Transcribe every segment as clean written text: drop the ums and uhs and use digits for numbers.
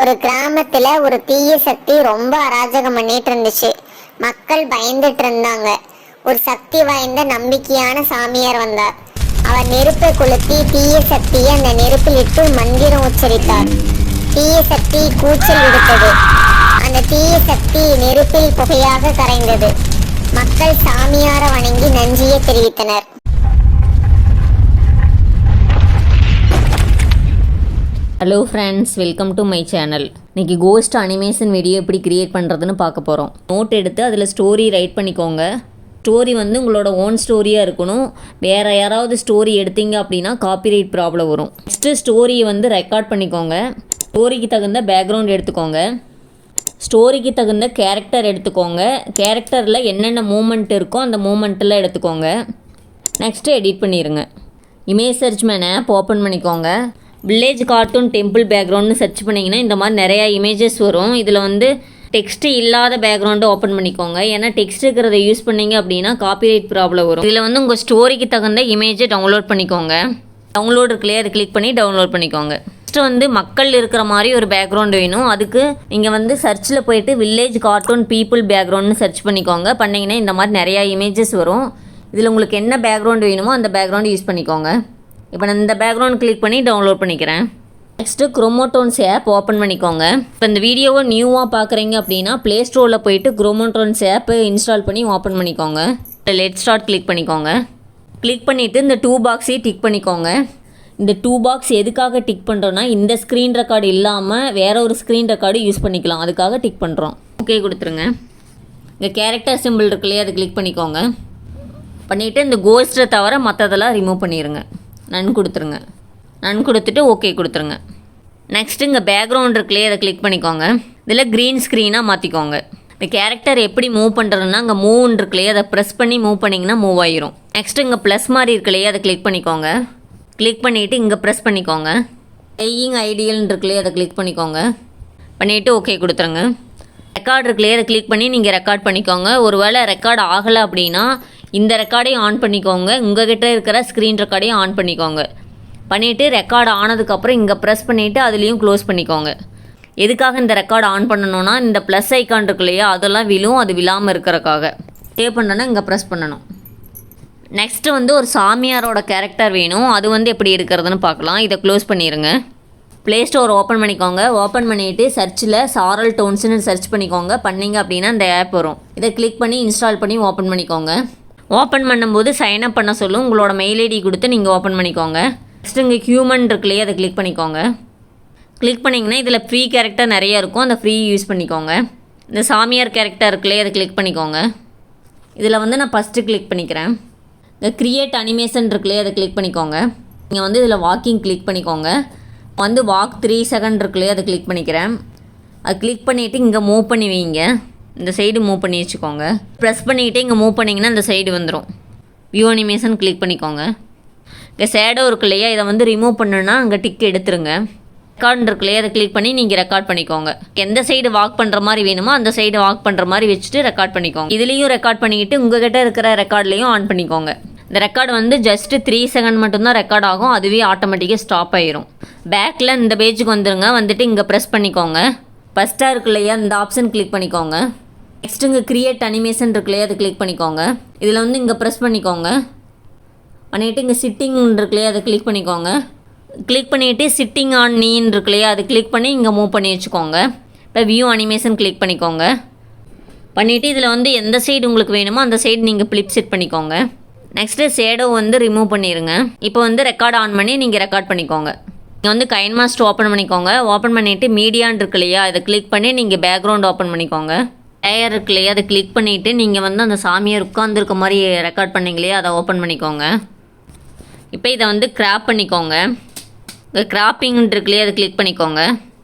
ஒரு கிராமத்துல ஒரு தீய சக்தி ரொம்ப அராஜகம் பண்ணிட்டு இருந்துச்சு. மக்கள் பயந்துட்டு இருந்தாங்க. ஒரு சக்தி வாய்ந்த நம்பிக்கையான சாமியார் வந்தார். அவர் நெருப்பை கொளுத்தி தீய சக்தியை அந்த நெருப்பில் இட்டு மந்திரம் உச்சரித்தார். தீய சக்தி கூச்சல் விடுத்தது. அந்த தீய சக்தி நெருப்பில் புகையாக கரைந்தது. மக்கள் சாமியார வணங்கி நன்றியை தெரிவித்தனர். Hello friends, welcome to my channel. இன்றைக்கி கோஸ்ட் அனிமேஷன் வீடியோ எப்படி க்ரியேட் பண்ணுறதுன்னு பார்க்க போகிறோம். நோட் எடுத்து அதில் ஸ்டோரி ரைட் பண்ணிக்கோங்க. ஸ்டோரி உங்களோட ஓன் ஸ்டோரியாக இருக்கணும். வேறு யாராவது ஸ்டோரி எடுத்தீங்க அப்படின்னா காப்பிரைட் ப்ராப்ளம் வரும். நெக்ஸ்ட்டு ஸ்டோரியை ரெக்கார்ட் பண்ணிக்கோங்க. ஸ்டோரிக்கு தகுந்த பேக்ரவுண்ட் எடுத்துக்கோங்க. ஸ்டோரிக்கு தகுந்த கேரக்டர் எடுத்துக்கோங்க. கேரக்டரில் என்னென்ன மூமெண்ட் இருக்கோ அந்த மூமெண்ட்டெல்லாம் எடுத்துக்கோங்க. நெக்ஸ்ட்டு எடிட் பண்ணிடுங்க. Image search man app open பண்ணிக்கோங்க. வில்லேஜ் கார்ட்டூன் டெம்பிள் பேக்ரவுண்ட்னு சர்ச் பண்ணிங்கன்னா இந்த மாதிரி நிறையா இமேஜஸ் வரும். இதில் டெக்ஸ்ட்டு இல்லாத பேக்ரவுண்டு ஓப்பன் பண்ணிக்கோங்க. ஏன்னா டெக்ஸ்ட் இருக்கிறத யூஸ் பண்ணிங்க அப்படின்னா காப்பிரைட் ப்ராப்ளம் வரும். இதில் உங்கள் ஸ்டோரிக்கு தகுந்த இமேஜை டவுன்லோட் பண்ணிக்கோங்க. டவுன்லோட் இருக்குல்லையே, அதை கிளிக் பண்ணி டவுன்லோட் பண்ணிக்கோங்க. நெக்ஸ்ட்டு மக்கள் இருக்கிற மாதிரி ஒரு பேக்ரவுண்டு வேணும். அதுக்கு நீங்கள் சர்ச்சில் போயிட்டு வில்லேஜ் கார்ட்டூன் பீப்புள் பேக்ரவுண்ட்னு சர்ச் பண்ணிக்கோங்க. பண்ணிங்கன்னா இந்த மாதிரி நிறையா இமேஜஸ் வரும். இதில் உங்களுக்கு என்ன பேக்ரவுண்டு வேணுமோ அந்த பேக்ரவுண்டு யூஸ் பண்ணிக்கோங்க. இப்போ நான் இந்த பேக்ரவுண்ட் கிளிக் பண்ணி டவுன்லோட் பண்ணிக்கிறேன். நெக்ஸ்ட்டு குரோமோட்டோன்ஸ் ஆப் ஓப்பன் பண்ணிக்கோங்க. இப்போ இந்த வீடியோவை நியூவாக பார்க்குறீங்க அப்படின்னா ப்ளே ஸ்டோரில் போயிட்டு குரோமோட்டோன்ஸ் ஆப்பை இன்ஸ்டால் பண்ணி ஓப்பன் பண்ணிக்கோங்க. லெட் ஸ்டார்ட் கிளிக் பண்ணிக்கோங்க. கிளிக் பண்ணிவிட்டு இந்த 2 பாக்ஸையும் டிக் பண்ணிக்கோங்க. இந்த 2 பாக்ஸ் எதுக்காக டிக் பண்ணுறோன்னா, இந்த ஸ்க்ரீன் ரெக்கார்டு இல்லாமல் வேறு ஒரு ஸ்க்ரீன் ரெக்கார்டு யூஸ் பண்ணிக்கலாம். அதுக்காக டிக் பண்ணுறோம். ஓகே கொடுத்துருங்க. இங்கே கேரக்டர் சிம்பிள் இருக்குல்லையே, அதை கிளிக் பண்ணிக்கோங்க. பண்ணிவிட்டு இந்த கோஸ்ட்டை தவிர மற்றதெல்லாம் ரிமூவ் பண்ணிடுங்க. நன் கொடுத்துருங்க. நன் கொடுத்துட்டு ஓகே கொடுத்துருங்க. நெக்ஸ்ட்டு இங்கே பேக்ரவுண்ட் இருக்குல்லையே, அதை கிளிக் பண்ணிக்கோங்க. இதில் க்ரீன் ஸ்க்ரீனாக மாற்றிக்கோங்க. இந்த கேரக்டர் எப்படி மூவ் பண்ணுறதுன்னா, அங்கே மூவ் இருக்குல்லையே, அதை ப்ரெஸ் பண்ணி மூவ் பண்ணிங்கன்னா மூவ் ஆயிரும். நெக்ஸ்ட்டு இங்கே ப்ளஸ் மாதிரி இருக்குல்லையே, அதை கிளிக் பண்ணிக்கோங்க. கிளிக் பண்ணிவிட்டு இங்கே ப்ரெஸ் பண்ணிக்கோங்க. பிளேயிங் ஐடியல்னு இருக்குல்லையே, அதை கிளிக் பண்ணிக்கோங்க. பண்ணிவிட்டு ஓகே கொடுத்துருங்க. ரெக்கார்ட் இருக்குல்லையே, அதை கிளிக் பண்ணி நீங்கள் ரெக்கார்ட் பண்ணிக்கோங்க. ஒரு வேளை ரெக்கார்ட் ஆகலை அப்படின்னா இந்த ரெக்கார்டையும் ஆன் பண்ணிக்கோங்க. உங்கள்கிட்ட இருக்கிற ஸ்க்ரீன் ரெக்கார்டையும் ஆன் பண்ணிக்கோங்க. பண்ணிவிட்டு ரெக்கார்டு ஆனதுக்கப்புறம் இங்கே ப்ரெஸ் பண்ணிவிட்டு அதுலேயும் க்ளோஸ் பண்ணிக்கோங்க. எதுக்காக இந்த ரெக்கார்டு ஆன் பண்ணணுன்னா, இந்த ப்ளஸ் ஐக்கான் இருக்கு இல்லையா, அதெல்லாம் விழும். அது விழாமல் இருக்கிறக்காக சேவ் பண்ணணுன்னா இங்கே ப்ரெஸ் பண்ணணும். நெக்ஸ்ட்டு ஒரு சாமியாரோட கேரக்டர் வேணும். அது எப்படி இருக்கிறதுன்னு பார்க்கலாம். இதை க்ளோஸ் பண்ணிடுங்க. ப்ளே ஸ்டோர் ஓப்பன் பண்ணிக்கோங்க. ஓப்பன் பண்ணிவிட்டு சர்ச்சில் சாரல் டோன்ஸ்னு சர்ச் பண்ணிக்கோங்க. பண்ணிங்க அப்படின்னா இந்த ஆப் வரும். இதை கிளிக் பண்ணி இன்ஸ்டால் பண்ணி ஓப்பன் பண்ணிக்கோங்க. ஓப்பன் பண்ணும்போது சைன் அப் பண்ண சொல்லும். உங்களோட மெயில் ஐடி கொடுத்து நீங்கள் ஓப்பன் பண்ணிக்கோங்க. நெக்ஸ்ட்டு இங்கே ஹியூமன் இருக்குல்லையே, அதை கிளிக் பண்ணிக்கோங்க. கிளிக் பண்ணிங்கன்னா இதில் ஃப்ரீ கேரக்டர் நிறையா இருக்கும். அந்த ஃப்ரீ யூஸ் பண்ணிக்கோங்க. இந்த சாமியார் கேரக்டர் இருக்குல்லையே, அதை கிளிக் பண்ணிக்கோங்க. இதில் நான் ஃபஸ்ட்டு கிளிக் பண்ணிக்கிறேன். இந்த க்ரியேட் அனிமேஷன் இருக்குல்லையே, அதை கிளிக் பண்ணிக்கோங்க. நீங்கள் இதில் வாக்கிங் கிளிக் பண்ணிக்கோங்க. வாக் 3 செகண்ட் இருக்குல்லையே, அதை கிளிக் பண்ணிக்கிறேன். அது கிளிக் பண்ணிவிட்டு இங்கே மூவ் பண்ணி வைங்க. இந்த சைடு மூவ் பண்ணி வச்சுக்கோங்க. ப்ரெஸ் பண்ணிக்கிட்டே இங்கே மூவ் பண்ணிங்கன்னா இந்த சைடு வந்துடும். வியூ அனிமேஷன் கிளிக் பண்ணிக்கோங்க. இங்கே ஷேடோ இருக்கு இல்லையா, இதை ரிமூவ் பண்ணுன்னா அங்கே டிக் எடுத்துருங்க. ரெக்கார்ட் இருக்கு இல்லையா, அதை கிளிக் பண்ணி நீங்கள் ரெக்கார்ட் பண்ணிக்கோங்க. எந்த சைடு வாக் பண்ணுற மாதிரி வேணுமோ அந்த சைடு வாக் பண்ணுற மாதிரி வச்சுட்டு ரெக்கார்ட் பண்ணிக்கோங்க. இதுலேயும் ரெக்கார்ட் பண்ணிக்கிட்டு உங்கள்கிட்ட இருக்கிற ரெக்கார்ட்லேயும் ஆன் பண்ணிக்கோங்க. இந்த ரெக்கார்டு ஜஸ்ட்டு 3 செகண்ட் மட்டும்தான் ரெக்கார்ட் ஆகும். அதுவே ஆட்டோமேட்டிக்காக ஸ்டாப் ஆயிரும். பேக்கில் இந்த பேஜுக்கு வந்துட்டு இங்கே ப்ரெஸ் பண்ணிக்கோங்க. ஃபஸ்ட்டாக இருக்கு இல்லையா, இந்த ஆப்ஷன் கிளிக் பண்ணிக்கோங்க. நெக்ஸ்ட் இங்கே க்ரியேட் அனிமேஷன் இருக்குல்லையே, அதை கிளிக் பண்ணிக்கோங்க. இதில் இங்கே ப்ரெஸ் பண்ணிக்கோங்க. பண்ணிவிட்டு இங்கே சிட்டிங் இருக்குல்லையே, அதை கிளிக் பண்ணிக்கோங்க. கிளிக் பண்ணிவிட்டு சிட்டிங் ஆன் நீன்னு இருக்குல்லையா, அதை கிளிக் பண்ணி இங்கே மூவ் பண்ணி வச்சுக்கோங்க. இப்போ வியூ அனிமேஷன் கிளிக் பண்ணிக்கோங்க. பண்ணிவிட்டு இதில் எந்த சைடு உங்களுக்கு வேணுமோ அந்த சைடு நீங்கள் ஃப்ளிப் செட் பண்ணிக்கோங்க. நெக்ஸ்ட்டு ஷேடோ ரிமூவ் பண்ணிடுங்க. இப்போ ரெக்கார்ட் ஆன் பண்ணி நீங்கள் ரெக்கார்ட் பண்ணிக்கோங்க. நீங்கள் கைன்மாஸ்டர் ஓப்பன் பண்ணிக்கோங்க. ஓப்பன் பண்ணிவிட்டு மீடியான் இருக்கு இல்லையா, அதை கிளிக் பண்ணி நீங்கள் பேக்ரவுண்ட் ஓப்பன் பண்ணிக்கோங்க. லேயர் இருக்கு இல்லையா, அதை கிளிக் பண்ணிவிட்டு நீங்கள் அந்த சாமியார் உட்காந்துருக்க மாதிரி ரெக்கார்ட் பண்ணிங்களையே, அதை ஓப்பன் பண்ணிக்கோங்க. இப்போ இதை கிராப் பண்ணிக்கோங்க. இந்த கிராப்பிங் இருக்கு இல்லையா, அதை கிளிக் பண்ணிக்கோங்க.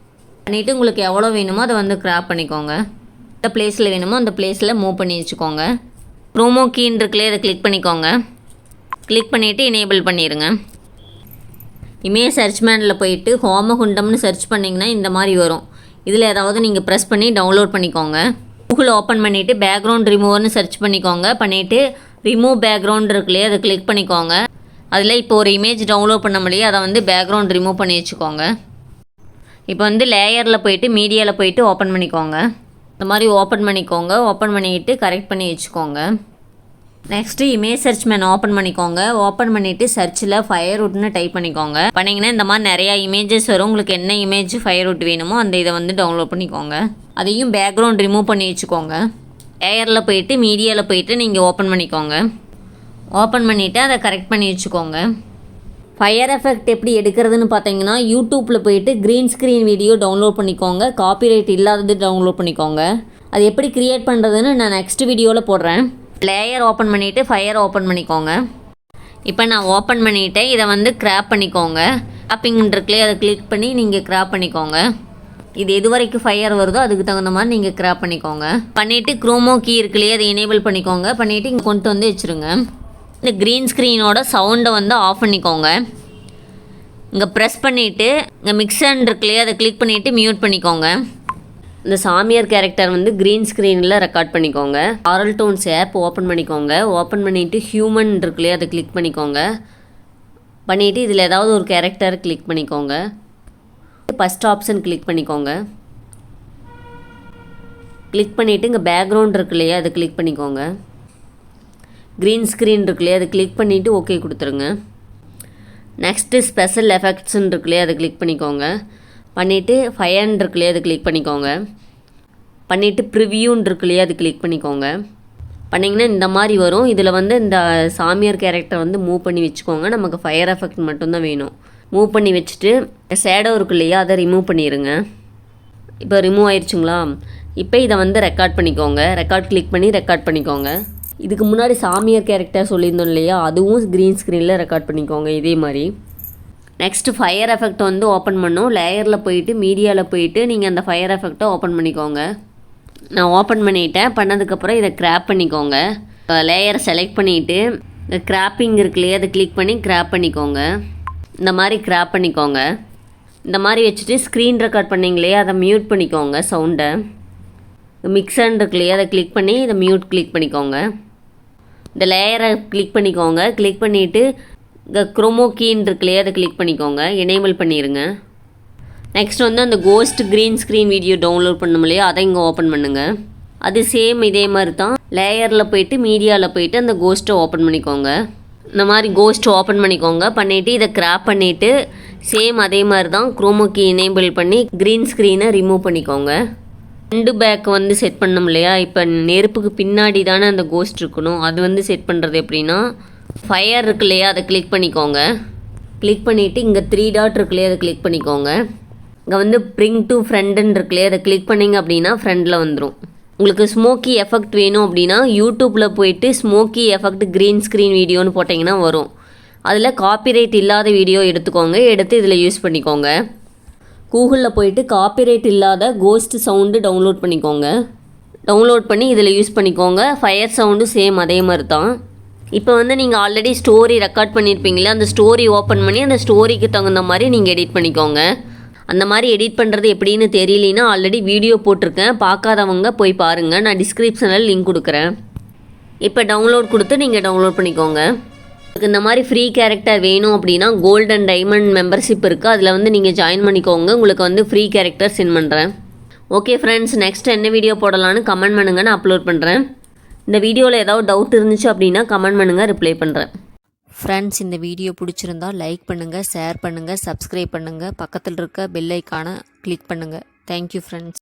பண்ணிவிட்டு உங்களுக்கு எவ்வளோ வேணுமோ அதை கிராப் பண்ணிக்கோங்க. எந்த பிளேஸில் வேணுமோ அந்த பிளேஸில் மூவ் பண்ணி வச்சுக்கோங்க. ப்ரோமோ கீன் இருக்கு இல்லையா, அதை கிளிக் பண்ணிக்கோங்க. கிளிக் பண்ணிவிட்டு எனேபிள் பண்ணிடுங்க. இமேஜ் சர்ச் மேனில் போயிட்டு ஹோமகுண்டம்னு சர்ச் பண்ணிங்கன்னா இந்த மாதிரி வரும். இதில் ஏதாவது நீங்கள் ப்ரெஸ் பண்ணி டவுன்லோட் பண்ணிக்கோங்க. கூகுள் ஓப்பன் பண்ணிவிட்டு பேக்ரவுண்ட் ரிமூவர்னு சர்ச் பண்ணிக்கோங்க. பண்ணிவிட்டு ரிமூவ் பேக்ரவுண்ட் இருக்குல்லையே, அதை கிளிக் பண்ணிக்கோங்க. அதில் இப்போ ஒரு இமேஜ் டவுன்லோட் பண்ண முடியும். அதை பேக்ரவுண்ட் ரிமூவ் பண்ணி வச்சுக்கோங்க. இப்போ வந்து லேயரில் போயிட்டு மீடியாவில் போயிட்டு ஓப்பன் பண்ணிக்கோங்க. இந்த மாதிரி ஓப்பன் பண்ணிக்கோங்க. ஓப்பன் பண்ணிக்கிட்டு கரெக்ட் பண்ணி வச்சுக்கோங்க. Next image search man open பண்ணிக்கோங்க. ஓப்பன் பண்ணிவிட்டு சர்ச்சில் ஃபயர்வுட்னு டைப் பண்ணிக்கோங்க. பண்ணிங்கன்னா இந்த மாதிரி நிறையா இமேஜஸ் வரும். உங்களுக்கு என்ன இமேஜ் ஃபயர்வுட் வேணுமோ அந்த இதை வந்து டவுன்லோட் பண்ணிக்கோங்க. அதையும் பேக்ரவுண்ட் ரிமூவ் பண்ணி வச்சுக்கோங்க. லேயரில் போயிட்டு மீடியாவில் போயிட்டு நீங்கள் ஓப்பன் பண்ணிக்கோங்க. ஓப்பன் பண்ணிவிட்டு அதை கரெக்ட் பண்ணி வச்சுக்கோங்க. ஃபயர் எஃபெக்ட் எப்படி எடுக்கிறதுன்னு பார்த்தீங்கன்னா யூடியூப்பில் போயிட்டு க்ரீன் ஸ்க்ரீன் வீடியோ டவுன்லோட் பண்ணிக்கோங்க. காப்பிரைட் இல்லாதது டவுன்லோட் பண்ணிக்கோங்க. அது எப்படி க்ரியேட் பண்ணுறதுன்னு நான் நெக்ஸ்ட் வீடியோவில் போடுறேன். லேயர் ஓப்பன் பண்ணிவிட்டு ஃபயர் ஓப்பன் பண்ணிக்கோங்க. இப்போ நான் ஓப்பன் பண்ணிவிட்டேன். இதை வந்து கிராப் பண்ணிக்கோங்க. கிராப்பிங்ன்றக்குள்ளே அதை கிளிக் பண்ணி நீங்கள் கிராப் பண்ணிக்கோங்க. இது எது வரைக்கும் ஃபயர் வருதோ அதுக்கு தகுந்த மாதிரி நீங்கள் கிராப் பண்ணிக்கோங்க. பண்ணிவிட்டு க்ரோமோ கீ இருக்குல்லையே அதை எனேபிள் பண்ணிக்கோங்க. பண்ணிவிட்டு இங்கே கொண்டு வந்து வச்சுருங்க. இந்த க்ரீன் ஸ்க்ரீனோட சவுண்டை வந்து ஆஃப் பண்ணிக்கோங்க. இங்கே ப்ரெஸ் பண்ணிவிட்டு இங்கே மிக்சர் இருக்குல்லையே அதை கிளிக் பண்ணிவிட்டு மியூட் பண்ணிக்கோங்க. இந்த சாமியார் கேரக்டர் வந்து க்ரீன் ஸ்க்ரீனில் ரெக்கார்ட் பண்ணிக்கோங்க. ஆரல் டோன்ஸ் ஆப் ஓப்பன் பண்ணிக்கோங்க. ஓப்பன் பண்ணிவிட்டு ஹியூமன் இருக்குல்லையே அதை கிளிக் பண்ணிக்கோங்க. பண்ணிவிட்டு இதில் ஏதாவது ஒரு கேரக்டர் கிளிக் பண்ணிக்கோங்க. ஃபஸ்ட் ஆப்ஷன் கிளிக் பண்ணிக்கோங்க. கிளிக் பண்ணிவிட்டு இங்கே பேக்ரவுண்ட் இருக்கு இல்லையா அதை கிளிக் பண்ணிக்கோங்க. க்ரீன் ஸ்க்ரீன் இருக்கு இல்லையா அதை கிளிக் பண்ணிவிட்டு ஓகே கொடுத்துருங்க. நெக்ஸ்ட்டு ஸ்பெஷல் எஃபெக்ட்ஸ்ன்னு இருக்கு இல்லையா அதை கிளிக் பண்ணிக்கோங்க. பண்ணிவிட்டு ஃபயர்ன்னு இருக்கு இல்லையா அதை கிளிக் பண்ணிக்கோங்க. பண்ணிவிட்டு ப்ரிவியூன்னு இருக்கு இல்லையா அது கிளிக் பண்ணிக்கோங்க. பண்ணிங்கன்னா இந்த மாதிரி வரும். இதில் வந்து இந்த சாமியார் கேரக்டர் வந்து மூவ் பண்ணி வச்சுக்கோங்க. நமக்கு ஃபயர் எஃபெக்ட் மட்டும்தான் வேணும். மூவ் பண்ணி வச்சுட்டு ஷேடோ இருக்கு இல்லையா அதை ரிமூவ் பண்ணிடுங்க. இப்போ ரிமூவ் ஆயிடுச்சுங்களா? இப்போ இதை வந்து ரெக்கார்ட் பண்ணிக்கோங்க. ரெக்கார்ட் கிளிக் பண்ணி ரெக்கார்ட் பண்ணிக்கோங்க. இதுக்கு முன்னாடி சாமியார் கேரக்டர் சொல்லியிருந்தோம் இல்லையா அதுவும் க்ரீன் ஸ்க்ரீனில் ரெக்கார்ட் பண்ணிக்கோங்க இதே மாதிரி. நெக்ஸ்ட்டு ஃபயர் எஃபெக்ட் வந்து ஓப்பன் பண்ணும். லேயரில் போயிட்டு மீடியாவில் போயிட்டு நீங்கள் அந்த ஃபயர் எஃபெக்டை ஓப்பன் பண்ணிக்கோங்க. நான் ஓப்பன் பண்ணிட்டேன். பண்ணதுக்கப்புறம் இதை கிராப் பண்ணிக்கோங்க. லேயரை செலக்ட் பண்ணிவிட்டு இந்த கிராப்பிங் இருக்கு இல்லையா அதை கிளிக் பண்ணி கிராப் பண்ணிக்கோங்க. இந்த மாதிரி கிராப் பண்ணிக்கோங்க. இந்த மாதிரி வச்சுட்டு ஸ்க்ரீன் ரெக்கார்ட் பண்ணிங்களே அதை மியூட் பண்ணிக்கோங்க சவுண்டை. மிக்சர் இருக்கு இல்லையா அதை கிளிக் பண்ணி இதை மியூட் கிளிக் பண்ணிக்கோங்க. இந்த லேயரை கிளிக் பண்ணிக்கோங்க. கிளிக் பண்ணிவிட்டு இந்த க்ரோமோ கீன்னு இருக்கு இல்லையா அதை கிளிக் பண்ணிக்கோங்க. எனேபிள் பண்ணிடுங்க. நெக்ஸ்ட் வந்து அந்த ghost green screen video download பண்ணணும் இல்லையா அதை இங்கே ஓப்பன் பண்ணுங்கள். அது சேம் இதே மாதிரி தான். லேயரில் போயிட்டு மீடியாவில் போயிட்டு அந்த கோஸ்ட்டை ஓப்பன் பண்ணிக்கோங்க. இந்த மாதிரி கோஸ்ட் ஓப்பன் பண்ணிக்கோங்க. பண்ணிவிட்டு இதை கிராப் பண்ணிவிட்டு சேம் அதே மாதிரி தான் க்ரோமோ கீ எனேபிள் பண்ணி க்ரீன் ஸ்க்ரீனை ரிமூவ் பண்ணிக்கோங்க. 2 பேக் வந்து செட் பண்ணோம் இல்லையா? இப்போ நெருப்புக்கு பின்னாடி தானே அந்த கோஸ்ட் இருக்கணும். அது வந்து செட் பண்ணுறது எப்படின்னா ஃபயர் இருக்கு இல்லையா அதை கிளிக் பண்ணிக்கோங்க. கிளிக் பண்ணிவிட்டு இங்கே 3 டாட் இருக்கு இல்லையா அதை கிளிக் பண்ணிக்கோங்க. இங்கே வந்து ப்ரிங் டு ஃப்ரெண்டுன்னு இருக்கு இல்லையா அதை கிளிக் பண்ணிங்க அப்படின்னா ஃப்ரெண்டில் வந்துடும். உங்களுக்கு ஸ்மோக்கி எஃபெக்ட் வேணும் அப்படின்னா யூடியூப்பில் போயிட்டு ஸ்மோக்கி எஃபெக்ட் க்ரீன் ஸ்க்ரீன் வீடியோன்னு போட்டிங்கன்னா வரும். அதில் காப்பிரைட் இல்லாத வீடியோ எடுத்துக்கோங்க. எடுத்து இதில் யூஸ் பண்ணிக்கோங்க. கூகுளில் போயிட்டு காப்பிரைட் இல்லாத கோஸ்ட் சவுண்டு டவுன்லோட் பண்ணிக்கோங்க. டவுன்லோட் பண்ணி இதில் யூஸ் பண்ணிக்கோங்க. ஃபயர் சவுண்டு சேம் அதே மாதிரி தான். இப்போ வந்து நீங்கள் ஆல்ரெடி ஸ்டோரி ரெக்கார்ட் பண்ணியிருப்பீங்களே அந்த ஸ்டோரி ஓப்பன் பண்ணி அந்த ஸ்டோரிக்கு தகுந்த மாதிரி நீங்கள் எடிட் பண்ணிக்கோங்க. அந்த மாதிரி எடிட் பண்ணுறது எப்படின்னு தெரியலனா ஆல்ரெடி வீடியோ போட்டிருக்கேன். பார்க்காதவங்க போய் பாருங்கள். நான் டிஸ்கிரிப்ஷனில் லிங்க் கொடுக்குறேன். இப்போ டவுன்லோட் கொடுத்து நீங்கள் டவுன்லோட் பண்ணிக்கோங்க. உங்களுக்கு இந்த மாதிரி ஃப்ரீ கேரக்டர் வேணும் அப்படின்னா கோல்டு அண்ட் டைமண்ட் மெம்பர்ஷிப் இருக்குது. அதில் வந்து நீங்கள் ஜாயின் பண்ணிக்கோங்க. உங்களுக்கு வந்து ஃப்ரீ கேரக்டர் சென்ட் பண்ணுறேன். ஓகே ஃப்ரெண்ட்ஸ், நெக்ஸ்ட் என்ன வீடியோ போடலான்னு கமெண்ட் பண்ணுங்கள். நான் அப்லோட் பண்ணுறேன். இந்த வீடியோவில் ஏதாவது டவுட் இருந்துச்சு அப்படின்னா கமெண்ட் பண்ணுங்கள், ரிப்ளை பண்ணுறேன். ஃப்ரெண்ட்ஸ், இந்த வீடியோ பிடிச்சிருந்தா லைக் பண்ணுங்கள், ஷேர் பண்ணுங்கள், சப்ஸ்கிரைப் பண்ணுங்கள், பக்கத்தில் இருக்க பெல் ஐக்கானை கிளிக் பண்ணுங்கள். Thank you friends.